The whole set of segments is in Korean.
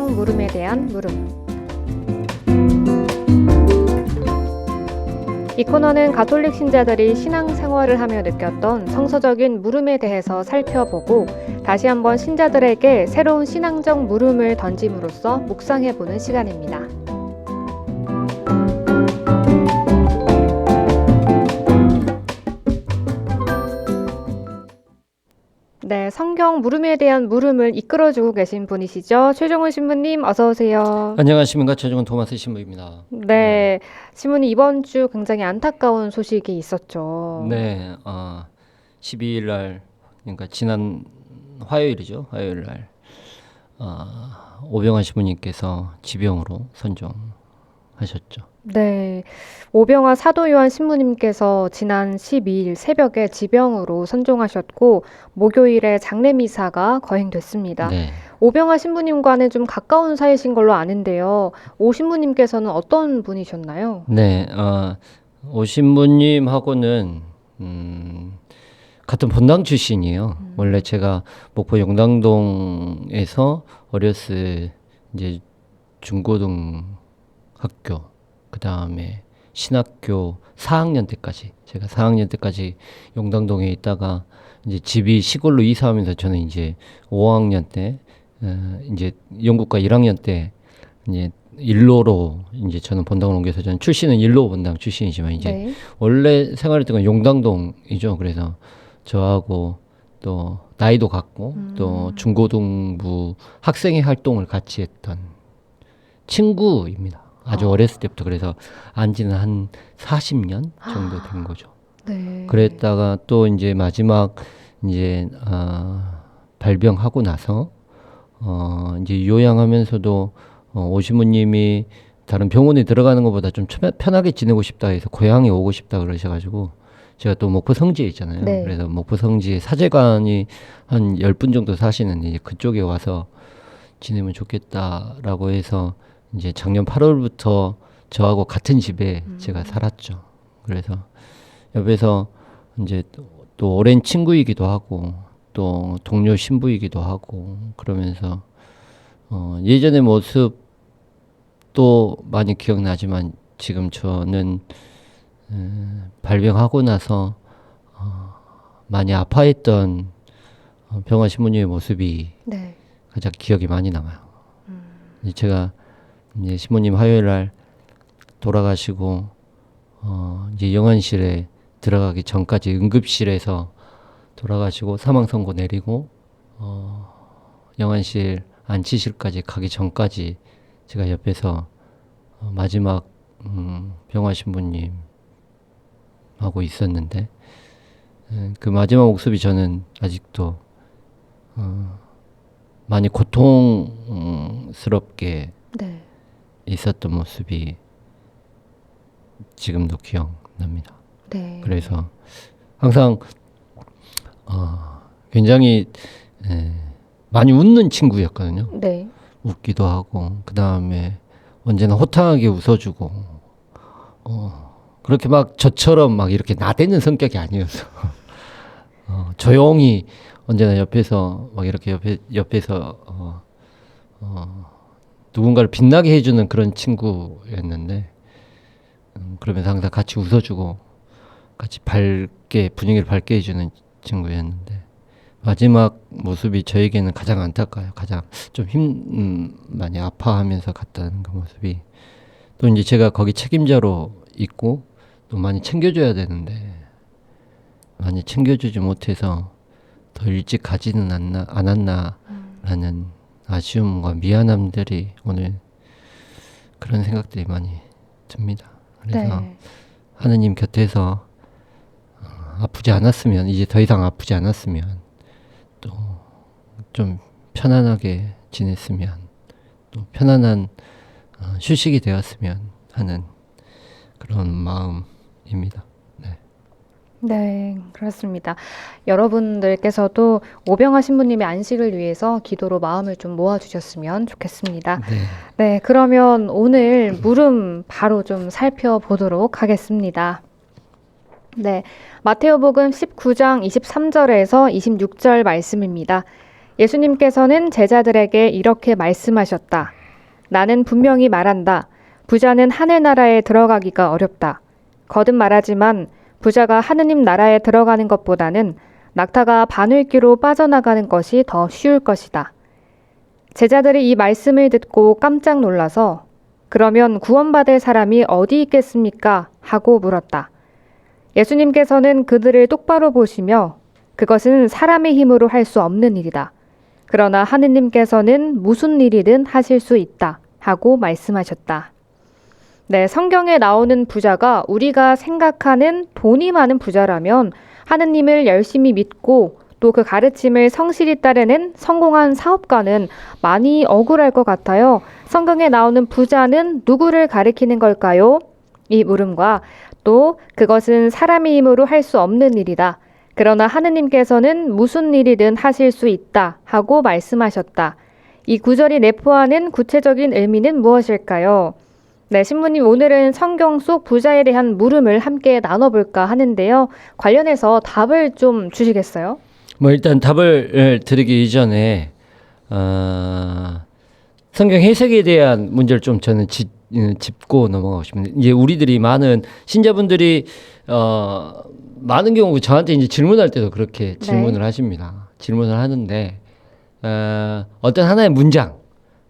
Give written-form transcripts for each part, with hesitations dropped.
성경 물음에 대한 물음. 이 코너는 가톨릭 신자들이 신앙생활을 하며 느꼈던 성서적인 물음에 대해서 살펴보고 다시 한번 신자들에게 새로운 신앙적 물음을 던짐으로써 묵상해보는 시간입니다. 네, 성경 물음에 대한 물음을 이끌어주고 계신 분이시죠. 최종훈 신부님 어서 오세요. 안녕하십니까. 최종훈 토마스 신부입니다. 네, 신부님 이번 주 굉장히 안타까운 소식이 있었죠. 네, 12일 날, 그러니까 지난 화요일이죠. 화요일 날 오병환 신부님께서 지병으로 선종하셨죠. 네, 오병화 사도요한 신부님께서 지난 12일 새벽에 지병으로 선종하셨고 목요일에 장례미사가 거행됐습니다. 네, 오병화 신부님과는 좀 가까운 사이신 걸로 아는데요. 오 신부님께서는 어떤 분이셨나요? 네, 오 신부님하고는 같은 본당 출신이에요. 원래 제가 목포 용당동에서 어렸을 이제 중고등 학교, 그 다음에 신학교 4학년 때까지, 제가 4학년 때까지 용당동에 있다가 이제 집이 시골로 이사하면서 저는 이제 5학년 때, 이제 영국과 1학년 때 이제 일로로 이제 저는 본당을 옮겨서 저는 출신은 일로 본당 출신이지만 이제 네. 원래 생활했던 건 용당동이죠. 그래서 저하고 또 나이도 같고 또 중고등부 학생회 활동을 같이 했던 친구입니다. 아주 어렸을 때부터. 그래서 안지는 한 40년 정도 된 거죠. 네. 그랬다가 또 이제 마지막 이제 발병하고 나서 이제 요양하면서도 오 신부님이 다른 병원에 들어가는 것보다 좀 편하게 지내고 싶다 해서 고향에 오고 싶다 그러셔가지고 제가 또 목포 성지에 있잖아요. 네. 그래서 목포 성지에 사제관이 한 10분 정도 사시는데 이제 그쪽에 와서 지내면 좋겠다라고 해서 이제 작년 8월부터 저하고 같은 집에 제가 살았죠. 그래서 옆에서 이제 또 오랜 친구이기도 하고 또 동료 신부이기도 하고 그러면서 예전의 모습도 많이 기억나지만 지금 저는 발병하고 나서 많이 아파했던 병화 신부님의 모습이 네. 가장 기억이 많이 남아요. 이제 제가 이제 신부님 화요일 날 돌아가시고 이제 영안실에 들어가기 전까지 응급실에서 돌아가시고 사망 선고 내리고 영안실 안치실까지 가기 전까지 제가 옆에서 마지막 병화 신부님 하고 있었는데 그 마지막 모습이 저는 아직도 많이 고통스럽게 네. 있었던 모습이 지금도 기억납니다. 네. 그래서 항상 굉장히 많이 웃는 친구였거든요. 네. 웃기도 하고 그 다음에 언제나 호탕하게 웃어주고 그렇게 막 저처럼 막 이렇게 나대는 성격이 아니어서 조용히 언제나 옆에서 막 이렇게 옆에서 누군가를 빛나게 해주는 그런 친구였는데 그러면서 항상 같이 웃어주고 같이 분위기를 밝게 해주는 친구였는데 마지막 모습이 저에게는 가장 안타까워요. 가장 좀 많이 아파하면서 갔다는 그 모습이 또 이제 제가 거기 책임자로 있고 또 많이 챙겨줘야 되는데 많이 챙겨주지 못해서 더 일찍 가지는 않았나라는 아쉬움과 미안함들이 오늘 그런 생각들이 많이 듭니다. 그래서 네. 하느님 곁에서 아프지 않았으면 이제 더 이상 아프지 않았으면 또 좀 편안하게 지냈으면 또 편안한 휴식이 되었으면 하는 그런 마음입니다. 네. 네, 그렇습니다. 여러분들께서도 오병화 신부님의 안식을 위해서 기도로 마음을 좀 모아주셨으면 좋겠습니다. 네. 네, 그러면 오늘 물음 바로 좀 살펴보도록 하겠습니다. 네, 마테오복음 19장 23절에서 26절 말씀입니다. 예수님께서는 제자들에게 이렇게 말씀하셨다. 나는 분명히 말한다. 부자는 하늘나라에 들어가기가 어렵다. 거듭 말하지만 부자가 하느님 나라에 들어가는 것보다는 낙타가 바늘귀로 빠져나가는 것이 더 쉬울 것이다. 제자들이 이 말씀을 듣고 깜짝 놀라서 그러면 구원받을 사람이 어디 있겠습니까? 하고 물었다. 예수님께서는 그들을 똑바로 보시며 그것은 사람의 힘으로 할 수 없는 일이다. 그러나 하느님께서는 무슨 일이든 하실 수 있다. 하고 말씀하셨다. 네, 성경에 나오는 부자가 우리가 생각하는 돈이 많은 부자라면 하느님을 열심히 믿고 또 그 가르침을 성실히 따르는 성공한 사업가는 많이 억울할 것 같아요. 성경에 나오는 부자는 누구를 가리키는 걸까요? 이 물음과 또 그것은 사람의 힘으로 할 수 없는 일이다. 그러나 하느님께서는 무슨 일이든 하실 수 있다 하고 말씀하셨다. 이 구절이 내포하는 구체적인 의미는 무엇일까요? 네, 신부님 오늘은 성경 속 부자에 대한 물음을 함께 나눠볼까 하는데요. 관련해서 답을 좀 주시겠어요? 뭐 일단 답을 드리기 이전에 성경 해석에 대한 문제를 좀 저는 짚고 넘어가고 싶은데, 이제 우리들이 많은 신자분들이 많은 경우 저한테 이제 질문할 때도 그렇게 질문을 하십니다. 질문을 하는데 어떤 하나의 문장,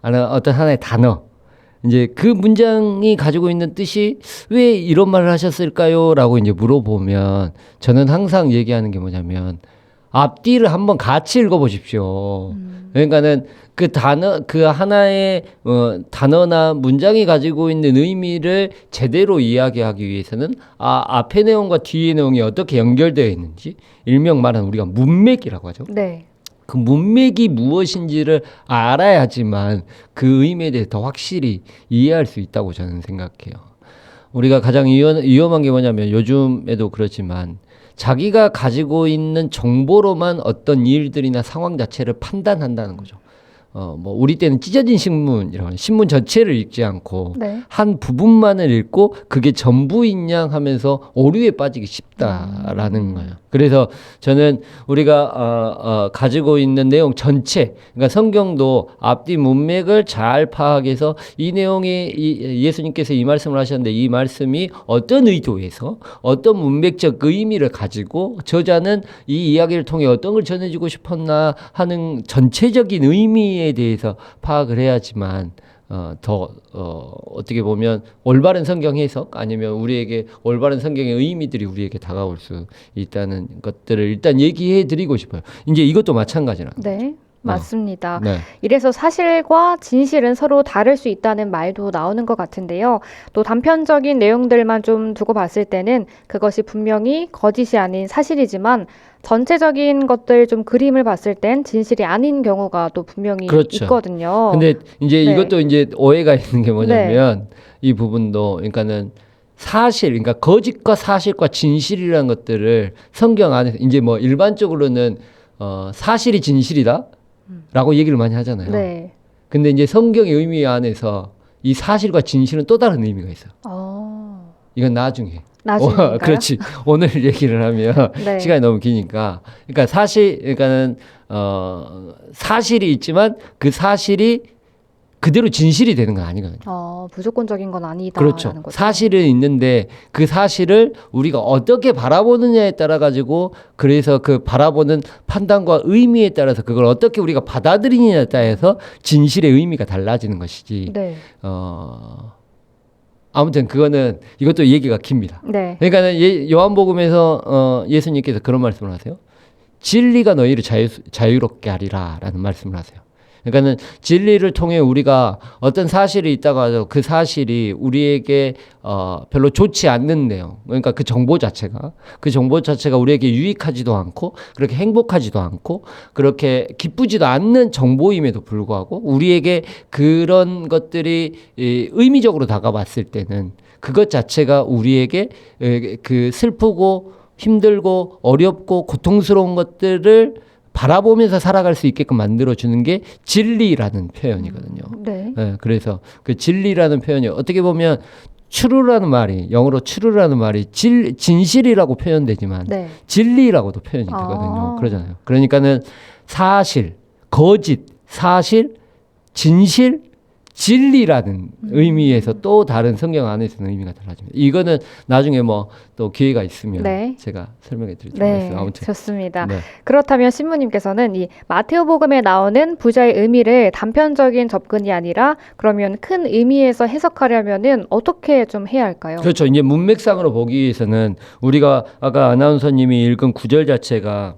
어떤 하나의 단어, 이제 그 문장이 가지고 있는 뜻이 왜 이런 말을 하셨을까요? 라고 이제 물어보면 저는 항상 얘기하는 게 뭐냐면 앞뒤를 한번 같이 읽어보십시오. 그러니까는 그 단어, 그 하나의 단어나 문장이 가지고 있는 의미를 제대로 이야기하기 위해서는 앞의 내용과 뒤의 내용이 어떻게 연결되어 있는지, 일명 말하는 우리가 문맥이라고 하죠. 네. 그 문맥이 무엇인지를 알아야지만 그 의미에 대해 더 확실히 이해할 수 있다고 저는 생각해요. 우리가 가장 위험한 게 뭐냐면 요즘에도 그렇지만 자기가 가지고 있는 정보로만 어떤 일들이나 상황 자체를 판단한다는 거죠. 뭐 우리 때는 찢어진 신문이라고 하는 신문 전체를 읽지 않고 한 부분만을 읽고 그게 전부인 양 하면서 오류에 빠지기 쉽다라는 거예요. 그래서 저는 우리가 가지고 있는 내용 전체, 그러니까 성경도 앞뒤 문맥을 잘 파악해서 이 내용이 예수님께서 이 말씀을 하셨는데 이 말씀이 어떤 의도에서 어떤 문맥적 의미를 가지고 저자는 이 이야기를 통해 어떤 걸 전해주고 싶었나 하는 전체적인 의미에 대해서 파악을 해야지만 어떻게 보면 올바른 성경 해석 아니면 우리에게 올바른 성경의 의미들이 우리에게 다가올 수 있다는 것들을 일단 얘기해 드리고 싶어요. 이제 이것도 마찬가지라. 네. 맞습니다. 네. 이래서 사실과 진실은 서로 다를 수 있다는 말도 나오는 것 같은데요. 또 단편적인 내용들만 좀 두고 봤을 때는 그것이 분명히 거짓이 아닌 사실이지만 전체적인 것들 좀 그림을 봤을 땐 진실이 아닌 경우가 또 분명히 있거든요. 근데 이제 이것도 이제 오해가 있는 게 뭐냐면 이 부분도 그러니까는 사실, 그러니까 거짓과 사실과 진실이라는 것들을 성경 안에서 이제 뭐 일반적으로는 사실이 진실이다 라고 얘기를 많이 하잖아요. 네. 근데 이제 성경의 의미 안에서 이 사실과 진실은 또 다른 의미가 있어요. 이건 나중에. 그렇지. 오늘 얘기를 하면 시간이 너무 기니까. 그러니까 그러니까는 사실이 있지만 그 사실이 그대로 진실이 되는 건 아니거든요. 무조건적인 건 아니다. 그렇죠. 사실은 있는데 그 사실을 우리가 어떻게 바라보느냐에 따라 가지고 그래서 그 바라보는 판단과 의미에 따라서 그걸 어떻게 우리가 받아들이느냐에 따라서 진실의 의미가 달라지는 것이지. 아무튼 그거는 이것도 얘기가 깁니다. 그러니까 요한복음에서 예수님께서 그런 말씀을 하세요. 진리가 너희를 자유롭게 하리라라는 말씀을 하세요. 그러니까는 진리를 통해 우리가 어떤 사실이 있다고 하죠. 그 사실이 우리에게 별로 좋지 않는 내용, 그러니까 그 정보 자체가 우리에게 유익하지도 않고 그렇게 행복하지도 않고 그렇게 기쁘지도 않는 정보임에도 불구하고 우리에게 그런 것들이 의미적으로 다가왔을 때는 그것 자체가 우리에게 그 슬프고 힘들고 어렵고 고통스러운 것들을 바라보면서 살아갈 수 있게끔 만들어주는 게 진리라는 표현이거든요. 그래서 그 진리라는 표현이 어떻게 보면 true라는 말이, 영어로 true라는 말이 진실이라고 표현되지만 진리라고도 표현이 되거든요. 그러잖아요. 그러니까는 사실, 거짓, 사실, 진실, 진리라는 의미에서 또 다른 성경 안에서는 의미가 달라집니다. 이거는 나중에 뭐 또 기회가 있으면 네. 제가 설명해 드리도록 네, 하겠습니다. 아무튼 좋습니다. 네. 그렇다면 신부님께서는 이 마테오복음에 나오는 부자의 의미를 단편적인 접근이 아니라 그러면 큰 의미에서 해석하려면은 어떻게 좀 해야 할까요? 그렇죠. 이제 문맥상으로 보기 위해서는 우리가 아까 아나운서님이 읽은 구절 자체가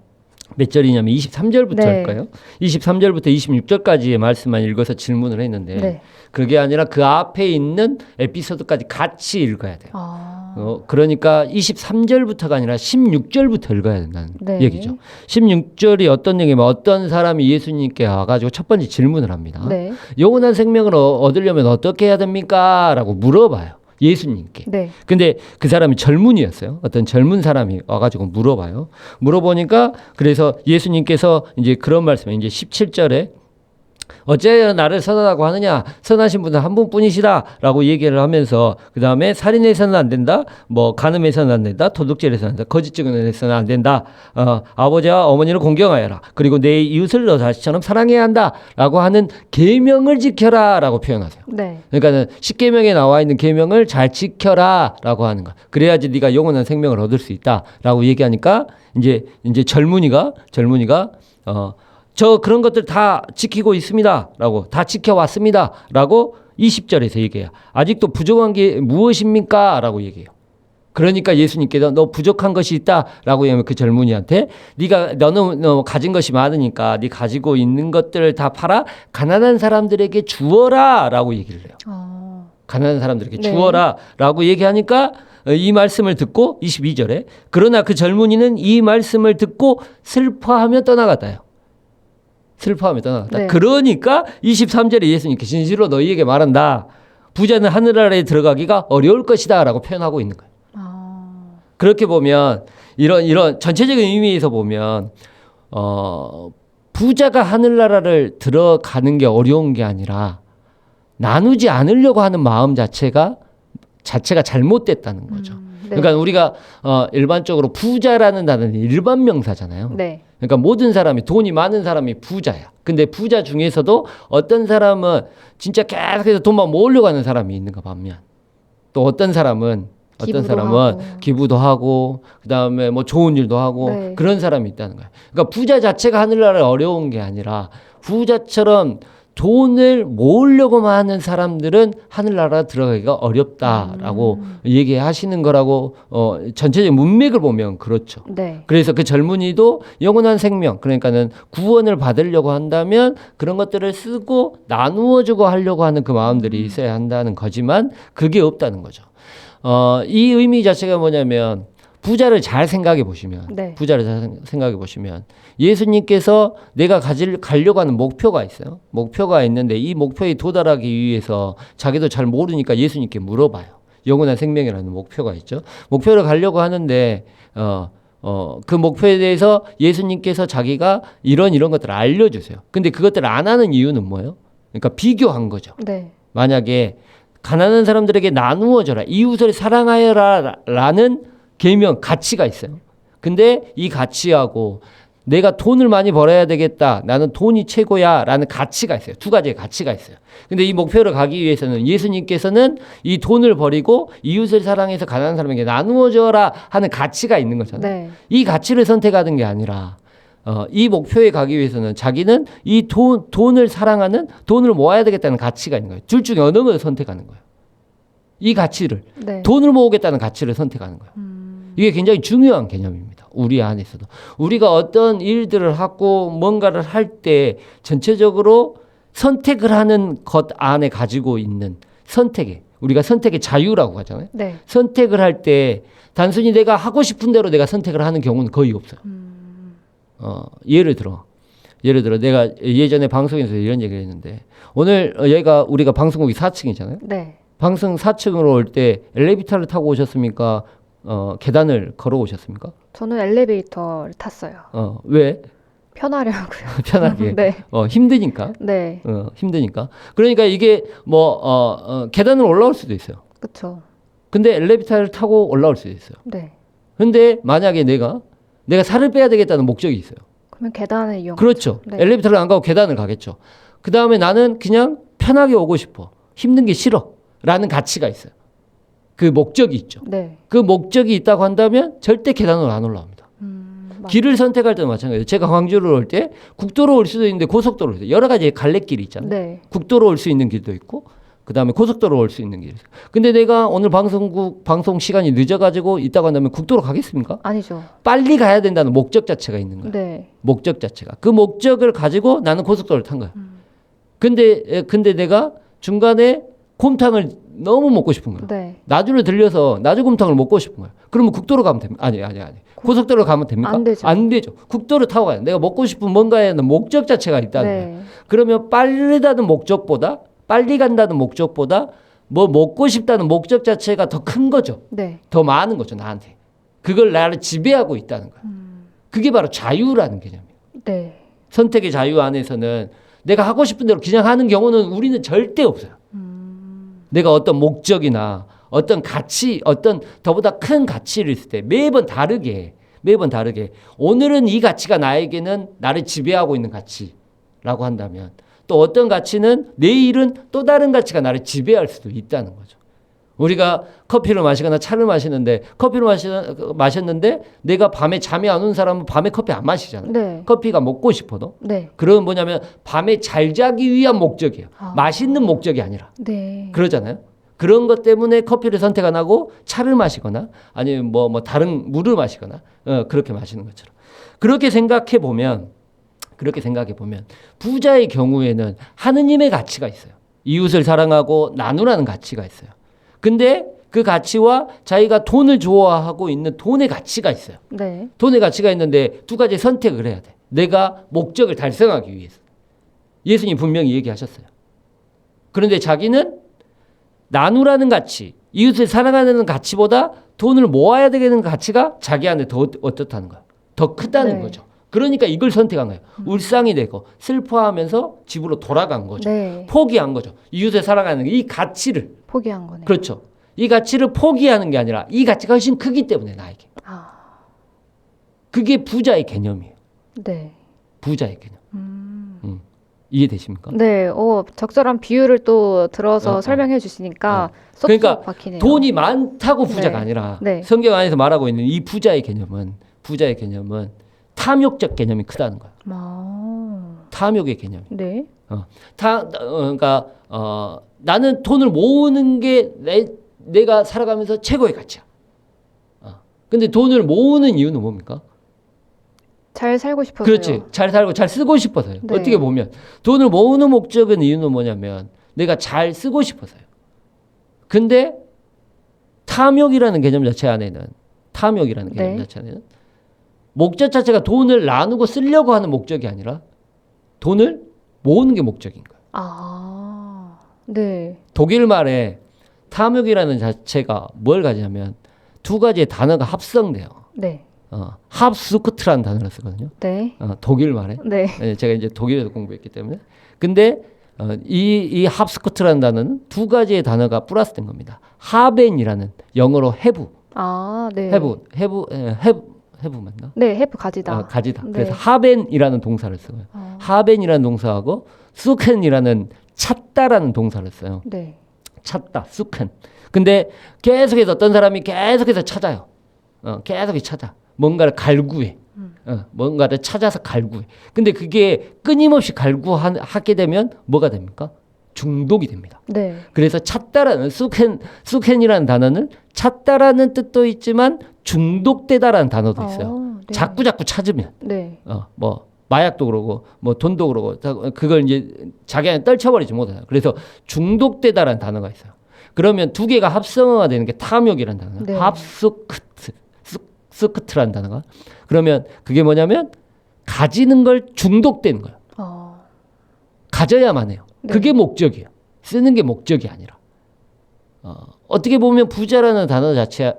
몇 절이냐면 23절부터일까요? 23절부터 26절까지의 말씀만 읽어서 질문을 했는데 네. 그게 아니라 그 앞에 있는 에피소드까지 같이 읽어야 돼요. 그러니까 23절부터가 아니라 16절부터 읽어야 된다는 네. 얘기죠. 16절이 어떤 얘기냐면 어떤 사람이 예수님께 와가지고 첫 번째 질문을 합니다. 네. 영원한 생명을 얻으려면 어떻게 해야 됩니까? 라고 물어봐요. 예수님께. 네. 근데 그 사람이 젊은이였어요. 어떤 젊은 사람이 와가지고 물어봐요. 물어보니까 그래서 예수님께서 이제 그런 말씀을 이제 17절에 어째여 나를 선하다고 하느냐? 선하신 분은 한 분뿐이시다라고 얘기를 하면서 그 다음에 살인해서는 안 된다, 뭐 간음해서는 안 된다, 도둑질해서는 안 된다, 거짓 증언해서는 안 된다. 아버지와 어머니를 공경하여라. 그리고 내 이웃을 너 자신처럼 사랑해야 한다라고 하는 계명을 지켜라라고 표현하세요. 네. 그러니까는 십계명에 나와 있는 계명을 잘 지켜라라고 하는 거. 그래야지 네가 영원한 생명을 얻을 수 있다라고 얘기하니까 이제 젊은이가 저 그런 것들 다 지키고 있습니다라고 다 지켜왔습니다라고 20절에서 얘기해요. 아직도 부족한 게 무엇입니까? 라고 얘기해요. 그러니까 예수님께서 너 부족한 것이 있다라고 하면 그 젊은이한테 너는 가진 것이 많으니까 네 가지고 있는 것들을 다 팔아 가난한 사람들에게 주어라라고 얘기를 해요. 가난한 사람들에게 네. 주어라라고 얘기하니까 이 말씀을 듣고 22절에 그러나 그 젊은이는 이 말씀을 듣고 슬퍼하며 떠나갔다요. 슬퍼하며 떠나갔다. 네. 그러니까 23절에 예수님께 진실로 너희에게 말한다. 부자는 하늘나라에 들어가기가 어려울 것이다 라고 표현하고 있는 거예요. 그렇게 보면 이런 전체적인 의미에서 보면 부자가 하늘나라를 들어가는 게 어려운 게 아니라 나누지 않으려고 하는 마음 자체가 잘못됐다는 거죠. 네. 그러니까 우리가 일반적으로 부자라는 단어는 일반 명사잖아요. 네. 그러니까 모든 사람이 돈이 많은 사람이 부자야. 근데 부자 중에서도 어떤 사람은 진짜 계속해서 돈만 모으려고 하는 사람이 있는가 반면 또 어떤 사람은 기부도 하고 그다음에 뭐 좋은 일도 하고 네. 그런 사람이 있다는 거야. 그러니까 부자 자체가 하늘나라에 어려운 게 아니라 부자처럼 돈을 모으려고만 하는 사람들은 하늘나라 들어가기가 어렵다라고 얘기하시는 거라고 전체적인 문맥을 보면 그렇죠. 네. 그래서 그 젊은이도 영원한 생명, 그러니까는 구원을 받으려고 한다면 그런 것들을 쓰고 나누어주고 하려고 하는 그 마음들이 있어야 한다는 거지만 그게 없다는 거죠. 이 의미 자체가 뭐냐면 부자를 잘 생각해 보시면, 네. 부자를 잘 생각해 보시면 예수님께서 내가 가려고 하는 목표가 있어요. 목표가 있는데 이 목표에 도달하기 위해서 자기도 잘 모르니까 예수님께 물어봐요. 영원한 생명이라는 목표가 있죠. 목표를 가려고 하는데 그 목표에 대해서 예수님께서 자기가 이런 것들을 알려주세요. 근데 그것들을 안 하는 이유는 뭐예요? 그러니까 비교한 거죠. 네. 만약에 가난한 사람들에게 나누어줘라, 이웃을 사랑하여라 라는 계명, 가치가 있어요. 근데 이 가치하고 내가 돈을 많이 벌어야 되겠다, 나는 돈이 최고야 라는 가치가 있어요. 두 가지의 가치가 있어요. 근데 이 목표를 가기 위해서는 예수님께서는 이 돈을 버리고 이웃을 사랑해서 가난한 사람에게 나누어줘라 하는 가치가 있는 거잖아요. 네. 이 가치를 선택하는 게 아니라 이 목표에 가기 위해서는 자기는 이 돈을 사랑하는, 돈을 모아야 되겠다는 가치가 있는 거예요. 둘 중에 어느 걸 선택하는 거예요. 이 가치를, 네. 돈을 모으겠다는 가치를 선택하는 거예요. 이게 굉장히 중요한 개념입니다. 우리 안에서도. 우리가 어떤 일들을 하고 뭔가를 할 때 전체적으로 선택을 하는 것 안에 가지고 있는 선택에, 우리가 선택의 자유라고 하잖아요. 네. 선택을 할 때 단순히 내가 하고 싶은 대로 내가 선택을 하는 경우는 거의 없어요. 예를 들어 내가 예전에 방송에서 이런 얘기를 했는데 오늘 여기가 우리가 방송국이 4층이잖아요. 네. 방송 4층으로 올 때 엘리베이터를 타고 오셨습니까? 계단을 걸어 오셨습니까? 저는 엘리베이터를 탔어요. 왜? 편하려고요. 편하게. 네. 힘드니까. 네. 힘드니까. 그러니까 이게 계단을 올라올 수도 있어요. 그렇죠. 근데 엘리베이터를 타고 올라올 수도 있어요. 네. 근데 만약에 내가 살을 빼야 되겠다는 목적이 있어요. 그러면 계단을 이용. 그렇죠. 네. 엘리베이터를 안 가고 계단을 가겠죠. 그 다음에 나는 그냥 편하게 오고 싶어. 힘든 게 싫어. 라는 가치가 있어요. 그 목적이 있죠. 네. 그 목적이 있다고 한다면 절대 계단으로 안 올라옵니다. 길을 선택할 때도 마찬가지예요. 제가 광주를 올 때 국도로 올 수도 있는데 고속도로 올 때 여러 가지 갈래길이 있잖아요. 네. 국도로 올 수 있는 길도 있고 그다음에 고속도로 올 수 있는 길이 있어요. 근데 내가 오늘 방송 시간이 늦어가지고 있다고 한다면 국도로 가겠습니까? 아니죠. 빨리 가야 된다는 목적 자체가 있는 거예요. 네. 목적 자체가. 그 목적을 가지고 나는 고속도로를 탄 거야. 근데 내가 중간에 곰탕을 너무 먹고 싶은 거야. 네. 나주를 들려서 나주곰탕을 먹고 싶은 거야. 그러면 국도로 가면 됩니까? 아니. 고속도로 가면 됩니까? 안 되죠. 국도로 타고 가야 돼. 내가 먹고 싶은 뭔가에 목적 자체가 있다는 네. 거야. 그러면 빠르다는 목적보다 빨리 간다는 목적보다 뭐 먹고 싶다는 목적 자체가 더 큰 거죠. 네. 더 많은 거죠, 나한테. 그걸 나를 지배하고 있다는 거야. 그게 바로 자유라는 개념이에요. 네. 선택의 자유 안에서는 내가 하고 싶은 대로 그냥 하는 경우는 우리는 절대 없어요. 내가 어떤 목적이나 어떤 가치, 어떤 더보다 큰 가치를 있을 때 매번 다르게 오늘은 이 가치가 나에게는 나를 지배하고 있는 가치라고 한다면 또 어떤 가치는 내일은 또 다른 가치가 나를 지배할 수도 있다는 거죠. 우리가 커피를 마시거나 차를 마시는데 커피를 마셨는데 내가 밤에 잠이 안 오는 사람은 밤에 커피 안 마시잖아요. 네. 커피가 먹고 싶어도. 네. 그건 뭐냐면 밤에 잘 자기 위한 목적이에요. 맛있는 목적이 아니라. 네. 그러잖아요. 그런 것 때문에 커피를 선택 안 하고 차를 마시거나 아니면 뭐 다른 물을 마시거나 그렇게 마시는 것처럼. 그렇게 생각해 보면 부자의 경우에는 하느님의 가치가 있어요. 이웃을 사랑하고 나누라는 가치가 있어요. 근데 그 가치와 자기가 돈을 좋아하고 있는 돈의 가치가 있어요. 네. 돈의 가치가 있는데 두 가지 선택을 해야 돼. 내가 목적을 달성하기 위해서. 예수님 분명히 얘기하셨어요. 그런데 자기는 나누라는 가치, 이웃을 사랑하는 가치보다 돈을 모아야 되는 가치가 자기 안에 더 어떻다는 거야. 더 크다는 네. 거죠. 그러니까 이걸 선택한 거예요. 울상이 되고 슬퍼하면서 집으로 돌아간 거죠. 네. 포기한 거죠. 이웃을 사랑하는 이 가치를. 포기한 거네. 그렇죠. 이 가치를 포기하는 게 아니라 이 가치가 훨씬 크기 때문에 나에게. 그게 부자의 개념이에요. 네. 부자의 개념. 이해되십니까? 네. 적절한 비유를 또 들어서 설명해 주시니까 쏙쏙 그러니까 박히네요. 돈이 많다고 부자가 네. 아니라 네. 성경 안에서 말하고 있는 이 부자의 개념은 탐욕적 개념이 크다는 거야. 탐욕의 개념. 네. 그러니까 나는 돈을 모으는 게 내가 살아가면서 최고의 가치야. 근데 돈을 모으는 이유는 뭡니까? 잘 살고 싶어서요. 그렇지. 잘 살고 잘 쓰고 싶어서요. 네. 어떻게 보면 돈을 모으는 목적은 이유는 뭐냐면 내가 잘 쓰고 싶어서요. 근데 탐욕이라는 개념 자체 안에는 목적 자체가 돈을 나누고 쓰려고 하는 목적이 아니라 돈을 모으는 게 목적인 거예요. 네. 독일 말에 탐욕이라는 자체가 뭘 가지냐면 두 가지의 단어가 합성돼요. 네. 합수크트라는 단어를 쓰거든요. 네. 독일 말에. 네. 제가 이제 독일에서 공부했기 때문에. 근데 이 합스코트라는 단어는 두 가지의 단어가 플러스된 겁니다. 하벤이라는 영어로 have. 네. have 맞나? 네, have 가지다. 가지다. 네. 그래서 하벤이라는 동사를 써요. 하벤이라는 동사하고 수켄이라는 찾다라는 동사를 써요. 네. 찾다, 수켄. 근데 계속해서 어떤 사람이 계속해서 찾아요. 계속해서 찾아. 뭔가를 갈구해. 뭔가를 찾아서 갈구해. 근데 그게 끊임없이 갈구하게 되면 뭐가 됩니까? 중독이 됩니다. 네. 그래서 찾다라는 수켄이라는 단어는 찾다라는 뜻도 있지만 중독되다라는 단어도 있어요. 네. 자꾸 찾으면 네. 뭐 마약도 그러고 뭐 돈도 그러고 그걸 이제 자기 안에 떨쳐버리지 못해요. 그래서 중독되다라는 단어가 있어요. 그러면 두 개가 합성어가 되는 게 탐욕이라는 단어. 네. 합스크트라는 단어가. 그러면 그게 뭐냐면 가지는 걸 중독되는 거예요. 가져야만 해요. 네. 그게 목적이에요. 쓰는 게 목적이 아니라. 어떻게 보면 부자라는 단어 자체,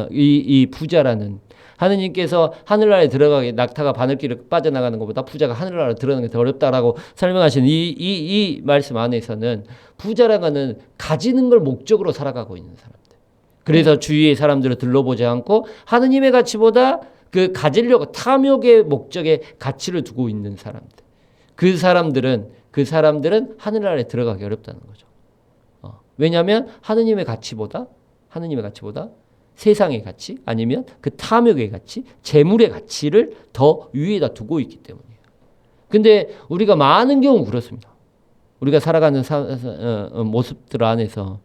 이 부자라는 하느님께서 하늘나라에 들어가게 낙타가 바늘길을 빠져나가는 것보다 부자가 하늘나라에 들어가는 게 더 어렵다라고 설명하시는 이 말씀 안에서는 부자라는 가지는 걸 목적으로 살아가고 있는 사람들. 그래서 주위의 사람들을 들러보지 않고 하느님의 가치보다 그 가지려고 탐욕의 목적에 가치를 두고 있는 사람들. 그 사람들은 그 사람들은 하늘나라에 들어가기 어렵다는 거죠. 왜냐하면 하느님의 가치보다 세상의 가치 아니면 그 탐욕의 가치, 재물의 가치를 더 위에다 두고 있기 때문이에요. 근데 우리가 많은 경우 그렇습니다. 우리가 살아가는 모습들 안에서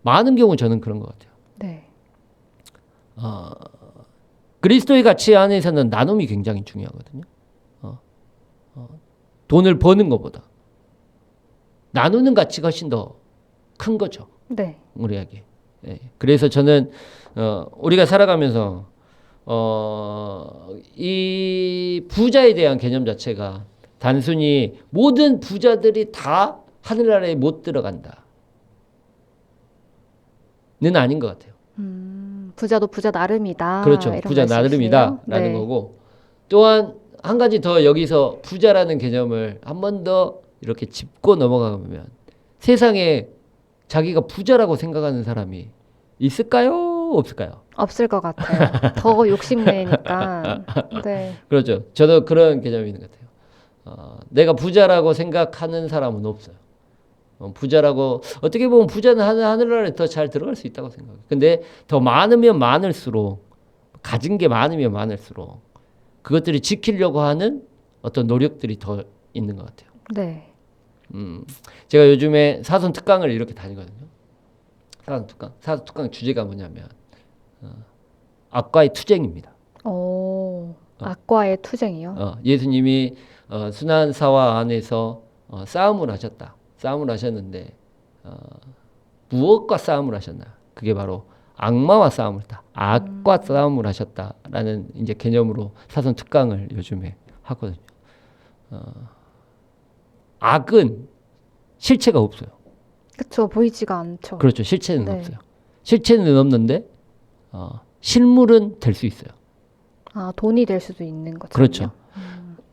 많은 경우 저는 그런 것 같아요. 네. 그리스도의 가치 안에서는 나눔이 굉장히 중요하거든요. 돈을 버는 것보다 나누는 가치가 훨씬 더 큰 거죠. 네. 우리에게. 예. 그래서 저는 우리가 살아가면서 이 부자에 대한 개념 자체가 단순히 모든 부자들이 다 하늘나라에 못 들어간다는 아닌 것 같아요. 부자도 부자 나름이다. 그렇죠. 이런 부자 나름이다라는 말씀이시네요. 네. 거고, 또한 한 가지 더 여기서 부자라는 개념을 한 번 더 이렇게 짚고 넘어가면 세상에 자기가 부자라고 생각하는 사람이 있을까요? 없을까요? 없을 것 같아요. 더 욕심내니까. 네. 그렇죠. 저도 그런 개념이 있는 것 같아요. 내가 부자라고 생각하는 사람은 없어요. 부자라고 어떻게 보면 부자는 하늘나라에 더 잘 들어갈 수 있다고 생각해요. 근데 더 많으면 많을수록 가진 게 많으면 많을수록 그것들이 지키려고 하는 어떤 노력들이 더 있는 것 같아요. 네. 제가 요즘에 사선 특강을 이렇게 다니거든요. 사선 특강 주제가 뭐냐면 악과의 투쟁입니다. 오, 악과의 투쟁이요? 예수님이 순환사화 안에서 싸움을 하셨는데 무엇과 싸움을 하셨나? 그게 바로 악마와 싸움을 했다. 악과 싸움을 하셨다라는 이제 개념으로 사선 특강을 요즘에 하거든요. 악은 실체가 없어요. 그쵸, 보이지가 않죠. 그렇죠. 실체는 네. 없어요. 실체는 없는데 실물은 될 수 있어요. 아, 돈이 될 수도 있는 거죠. 그렇죠.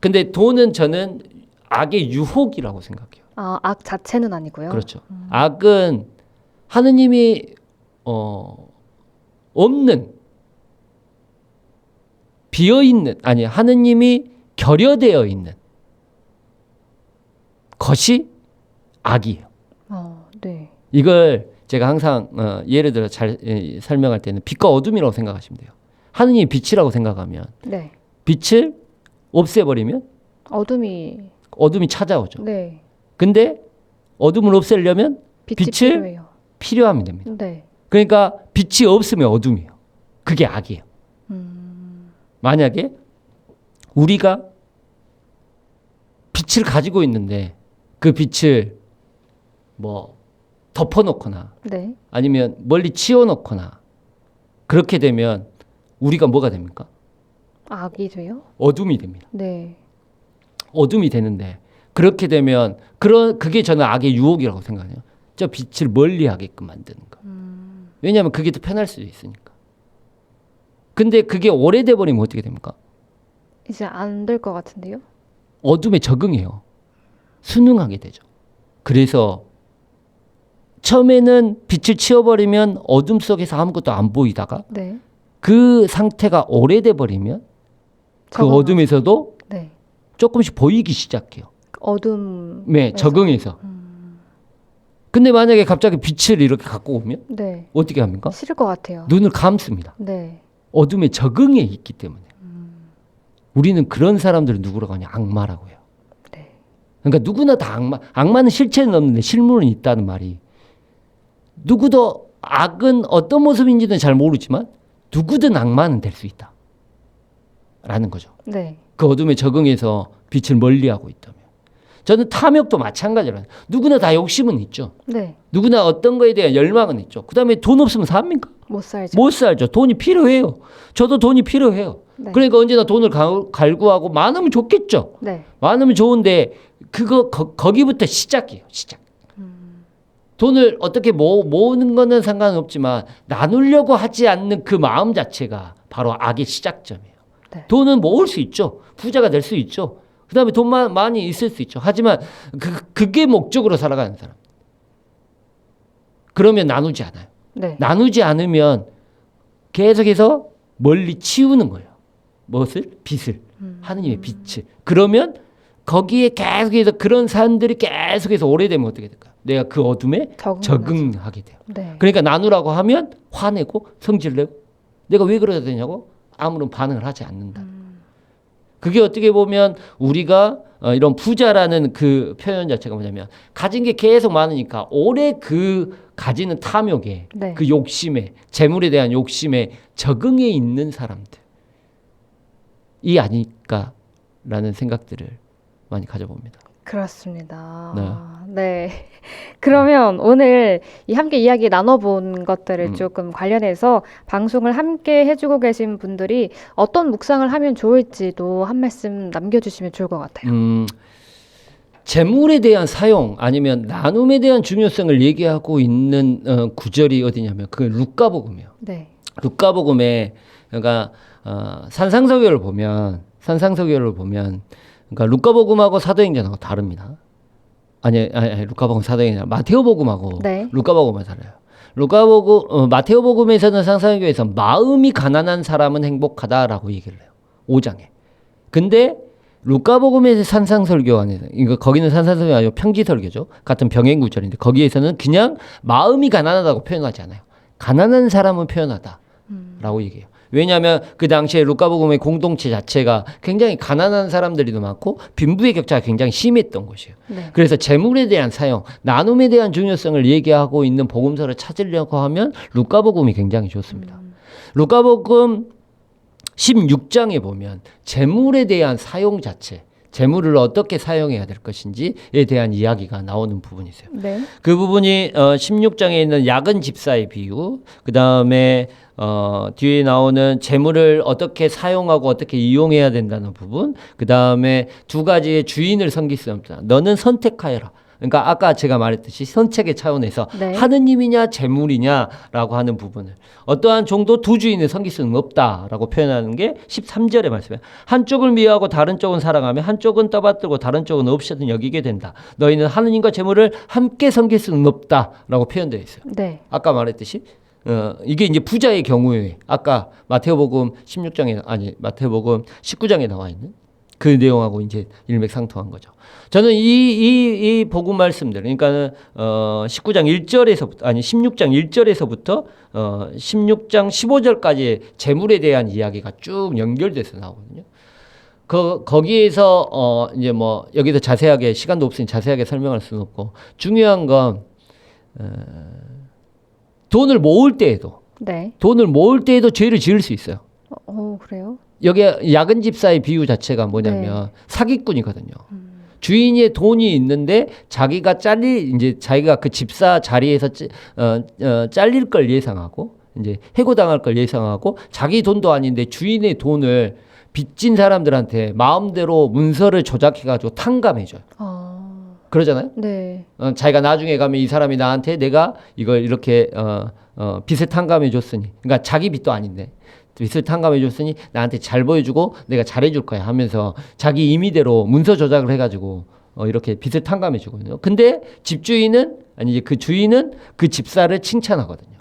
근데 돈은 저는 악의 유혹이라고 생각해요. 아, 악 자체는 아니고요. 그렇죠. 악은 하느님이 없는 비어있는 아니 하느님이 결여되어 있는 것이 악이에요. 네. 이걸 제가 항상 예를 들어 잘 설명할 때는 빛과 어둠이라고 생각하시면 돼요. 하느님이 빛이라고 생각하면 네. 빛을 없애버리면 어둠이 찾아오죠. 네. 근데 어둠을 없애려면 빛이 빛을 필요해요. 필요하면 됩니다. 네. 그러니까 빛이 없으면 어둠이에요. 그게 악이에요. 만약에 우리가 빛을 가지고 있는데 그 빛을 뭐 덮어놓거나 네. 아니면 멀리 치워놓거나 그렇게 되면 우리가 뭐가 됩니까? 악이 돼요? 어둠이 됩니다. 네. 어둠이 되는데 그렇게 되면 그게 저는 악의 유혹이라고 생각해요. 저 빛을 멀리하게끔 만드는 거. 왜냐하면 그게 더 편할 수 있으니까. 근데 그게 오래돼 버리면 어떻게 됩니까? 이제 안 될 것 같은데요? 어둠에 적응해요. 순응하게 되죠. 그래서 처음에는 빛을 치워버리면 어둠 속에서 아무것도 안 보이다가 네. 그 상태가 오래돼 버리면 그 적응하죠. 어둠에서도 네. 조금씩 보이기 시작해요. 어둠. 네, 적응해서. 근데 만약에 갑자기 빛을 이렇게 갖고 오면 네. 어떻게 합니까? 싫을 것 같아요. 눈을 감습니다. 네. 어둠에 적응해 있기 때문에. 우리는 그런 사람들을 누구라고 하냐? 악마라고 해요. 네. 그러니까 누구나 다 악마는 실체는 없는데 실물은 있다는 말이 누구도 악은 어떤 모습인지는 잘 모르지만 누구든 악마는 될 수 있다. 라는 거죠. 네. 그 어둠에 적응해서 빛을 멀리하고 있다면. 저는 탐욕도 마찬가지로 누구나 다 욕심은 있죠. 네. 누구나 어떤 거에 대한 열망은 있죠. 그 다음에 돈 없으면 삽니까? 못 살죠. 못 살죠. 돈이 필요해요. 저도 돈이 필요해요. 네. 그러니까 언제나 돈을 갈구하고 많으면 좋겠죠. 네. 많으면 좋은데 거기부터 시작이에요. 시작. 돈을 어떻게 모으는 거는 상관없지만 나누려고 하지 않는 그 마음 자체가 바로 악의 시작점이에요. 네. 돈은 모을 수 있죠. 부자가 될 수 있죠. 그 다음에 돈만 많이 있을 수 있죠. 하지만 그게 목적으로 살아가는 사람. 그러면 나누지 않아요. 네. 나누지 않으면 계속해서 멀리 치우는 거예요. 무엇을? 빛을. 하느님의 빛을. 그러면 거기에 계속해서 그런 사람들이 계속해서 오래되면 어떻게 될까요? 내가 그 어둠에 적응하게 돼요. 네. 그러니까 나누라고 하면 화내고 성질내고 내가 왜 그래야 되냐고 아무런 반응을 하지 않는다. 그게 어떻게 보면 우리가 이런 부자라는 그 표현 자체가 뭐냐면 가진 게 계속 많으니까 오래 그 가지는 탐욕에 네. 그 욕심에 재물에 대한 욕심에 적응해 있는 사람들이 아닐까라는 생각들을 많이 가져봅니다. 그렇습니다. 네. 그러면 오늘 이 함께 이야기 나눠본 것들을 조금 관련해서 방송을 함께 해주고 계신 분들이 어떤 묵상을 하면 좋을지도 한 말씀 남겨주시면 좋을 것 같아요. 재물에 대한 사용 아니면 나눔에 대한 중요성을 얘기하고 있는 구절이 어디냐면 그 루카복음이에요. 네. 루카복음에 그러니까 산상설교를 보면 그러니까 루카복음하고 사도행전하고 다릅니다. 아니 루카복음 사도행전 마테오복음하고 네. 루카복음은 달라요. 마테오복음에서는 산상설교에서 마음이 가난한 사람은 행복하다라고 얘기를 해요. 5장에. 근데 루카복음의 산상설교 안에서 이거 거기는 산상설교 아니고 평지설교죠. 같은 병행 구절인데 거기에서는 그냥 마음이 가난하다고 표현하지 않아요. 가난한 사람은 표현하다라고 얘기해요. 왜냐하면 그 당시에 루카복음의 공동체 자체가 굉장히 가난한 사람들이 많고 빈부의 격차가 굉장히 심했던 곳이에요. 네. 그래서 재물에 대한 사용, 나눔에 대한 중요성을 얘기하고 있는 복음서를 찾으려고 하면 루카복음이 굉장히 좋습니다. 루카복음 16장에 보면 재물에 대한 사용 자체, 재물을 어떻게 사용해야 될 것인지에 대한 이야기가 나오는 부분이 있어요. 네. 그 부분이 16장에 있는 야근 집사의 비유, 그 다음에 뒤에 나오는 재물을 어떻게 사용하고 어떻게 이용해야 된다는 부분, 그 다음에 두 가지의 주인을 섬길 수 없다. 너는 선택하여라. 그러니까 아까 제가 말했듯이 선택의 차원에서 네. 하느님이냐 재물이냐라고 하는 부분을 어떠한 종도 두 주인을 섬길 수는 없다라고 표현하는 게 13절의 말씀이에요. 한쪽을 미워하고 다른 쪽은 사랑하며 한쪽은 떠받들고 다른 쪽은 없이든 여기게 된다. 너희는 하느님과 재물을 함께 섬길 수는 없다라고 표현되어 있어요. 네. 아까 말했듯이 이게 이제 부자의 경우에 아까 마태복음 19장에 나와 있는 그 내용하고 이제 일맥상통한 거죠. 저는 이 복음 말씀들, 그러니까 16장 1절에서부터 16장 15절까지의 재물에 대한 이야기가 쭉 연결돼서 나오거든요. 거기에서 이제 뭐 여기서 자세하게 시간도 없으니 자세하게 설명할 수는 없고 중요한 건 돈을 모을 때에도 죄를 지을 수 있어요. 그래요? 여기 야근 집사의 비유 자체가 뭐냐면 사기꾼이거든요. 주인의 돈이 있는데 자기가 그 집사 자리에서 잘릴 걸 예상하고 이제 해고당할 걸 예상하고 자기 돈도 아닌데 주인의 돈을 빚진 사람들한테 마음대로 문서를 조작해가지고 탕감해줘요. 그러잖아요. 네. 자기가 나중에 가면 이 사람이 나한테 내가 이걸 이렇게 빚을 탕감해줬으니, 그러니까 자기 빚도 아닌데 빚을 탕감해줬으니 나한테 잘 보여주고 내가 잘해줄 거야 하면서 자기 임의대로 문서 조작을 해가지고 이렇게 빚을 탕감해주거든요. 근데 집주인은 아니 이제 그 주인은 그 집사를 칭찬하거든요.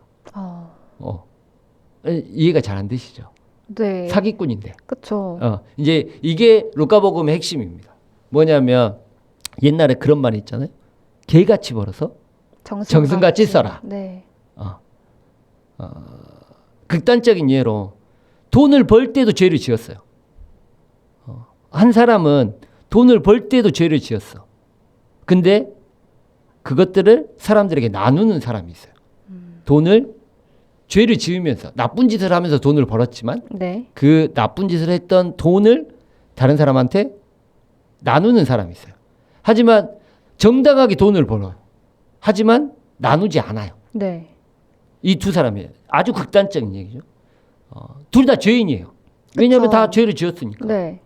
이해가 잘 안 되시죠? 네. 사기꾼인데. 그렇죠. 이제 이게 루카복음의 핵심입니다. 뭐냐면 옛날에 그런 말이 있잖아요. 개같이 벌어서 정승같이 써라. 네. 극단적인 예로 돈을 벌 때도 죄를 지었어요. 한 사람은 돈을 벌 때도 죄를 지었어. 근데 그것들을 사람들에게 나누는 사람이 있어요. 죄를 지으면서 나쁜 짓을 하면서 돈을 벌었지만 그 나쁜 짓을 했던 돈을 다른 사람한테 나누는 사람이 있어요. 하지만 정당하게 돈을 벌어요. 하지만 나누지 않아요. 네. 이 두 사람이에요. 아주 극단적인 얘기죠. 둘 다 죄인이에요. 왜냐하면 다 죄를 지었으니까. 네.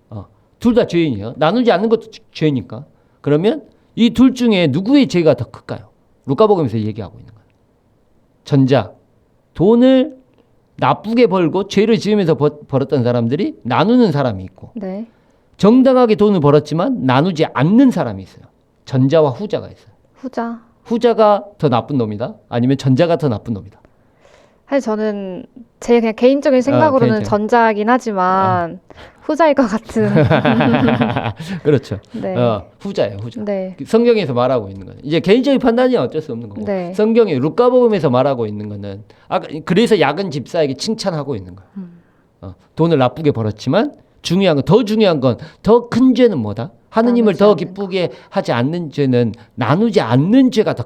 둘 다 죄인이에요. 나누지 않는 것도 죄니까. 그러면 이 둘 중에 누구의 죄가 더 클까요? 루카복음에서 얘기하고 있는 거예요. 전자, 돈을 나쁘게 벌고 죄를 지으면서 벌었던 사람들이 나누는 사람이 있고 네. 정당하게 돈을 벌었지만 나누지 않는 사람이 있어요. 전자와 후자가 있어요. 후자가 더 나쁜 놈이다? 아니면 전자가 더 나쁜 놈이다? 사실 저는 제 그냥 개인적인 생각으로는 전자긴 하지만 후자일 것 같은. 그렇죠. 네. 후자예요, 후자. 네. 성경에서 말하고 있는 거는 이제 개인적인 판단이 어쩔 수 없는 거고 네. 성경의 루카복음에서 말하고 있는 거는 그래서 야근 집사에게 칭찬하고 있는 거야. 돈을 나쁘게 벌었지만 더 중요한 건 더 큰 죄는 뭐다? 하느님을 나누지 더 않는 기쁘게 하지 않는 죄는 나누지 않는 죄가 더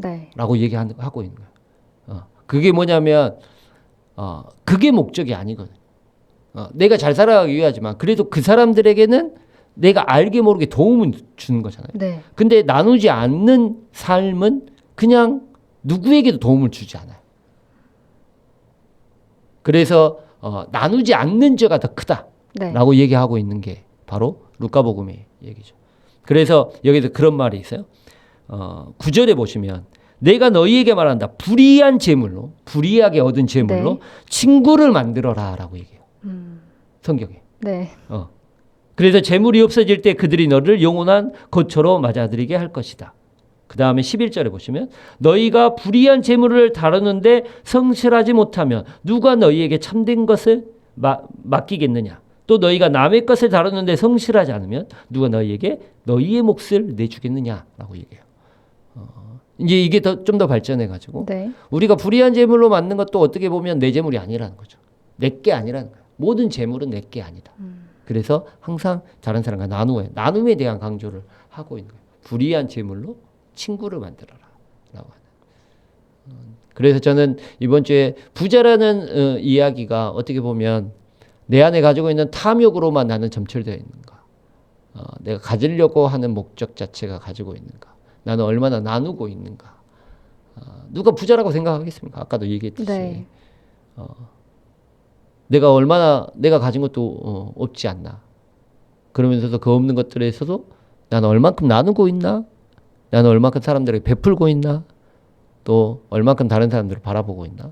네. 크다라고 얘기하고 있는 거야. 그게 뭐냐면 그게 목적이 아니거든. 내가 잘 살아가기 위하지만 그래도 그 사람들에게는 내가 알게 모르게 도움을 주는 거잖아요. 네. 근데 나누지 않는 삶은 그냥 누구에게도 도움을 주지 않아요. 그래서 나누지 않는 죄가 더 크다라고 네. 얘기하고 있는 게 바로 루카복음의 얘기죠. 그래서 여기서 그런 말이 있어요. 9절에 보시면 내가 너희에게 말한다. 불이하게 얻은 재물로 네. 친구를 만들어라라고 얘기해요. 성경에. 네. 그래서 재물이 없어질 때 그들이 너를 영원한 거처로 맞아들이게 할 것이다. 그 다음에 11절에 보시면 너희가 불의한 재물을 다루는데 성실하지 못하면 누가 너희에게 참된 것을 맡기겠느냐. 또 너희가 남의 것을 다루는데 성실하지 않으면 누가 너희에게 너희의 몫을 내주겠느냐라고 얘기해요. 이제 이게 좀 더 발전해가지고 네. 우리가 불의한 재물로 만든 것도 어떻게 보면 내 재물이 아니라는 거죠. 내 게 아니라는 거예요. 모든 재물은 내 게 아니다. 그래서 항상 다른 사람과 나눔에 대한 강조를 하고 있는 거예요. 불의한 재물로 친구를 만들어라 라고 하는. 그래서 저는 이번 주에 부자라는 이야기가 어떻게 보면 내 안에 가지고 있는 탐욕으로만 나는 점철되어 있는가, 내가 가지려고 하는 목적 자체가 가지고 있는가, 나는 얼마나 나누고 있는가. 누가 부자라고 생각하겠습니까? 아까도 얘기했듯이. 네. 내가 가진 것도 없지 않나. 그러면서도 그 없는 것들에서도 나는 얼만큼 나누고 있나? 나는 얼만큼 사람들에게 베풀고 있나? 또 얼만큼 다른 사람들을 바라보고 있나?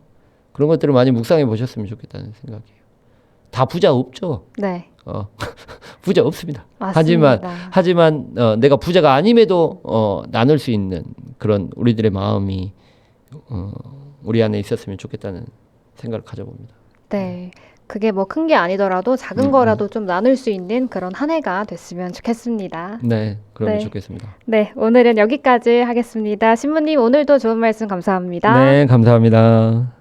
그런 것들을 많이 묵상해 보셨으면 좋겠다는 생각이에요. 다 부자 없죠. 네. 부자 없습니다. 맞습니다. 하지만 내가 부자가 아님에도 나눌 수 있는 그런 우리들의 마음이 우리 안에 있었으면 좋겠다는 생각을 가져봅니다. 네. 그게 뭐 큰 게 아니더라도 작은 거라도 좀 나눌 수 있는 그런 한 해가 됐으면 좋겠습니다. 네, 그러면 네. 좋겠습니다. 네, 오늘은 여기까지 하겠습니다. 신부님 오늘도 좋은 말씀 감사합니다. 네, 감사합니다.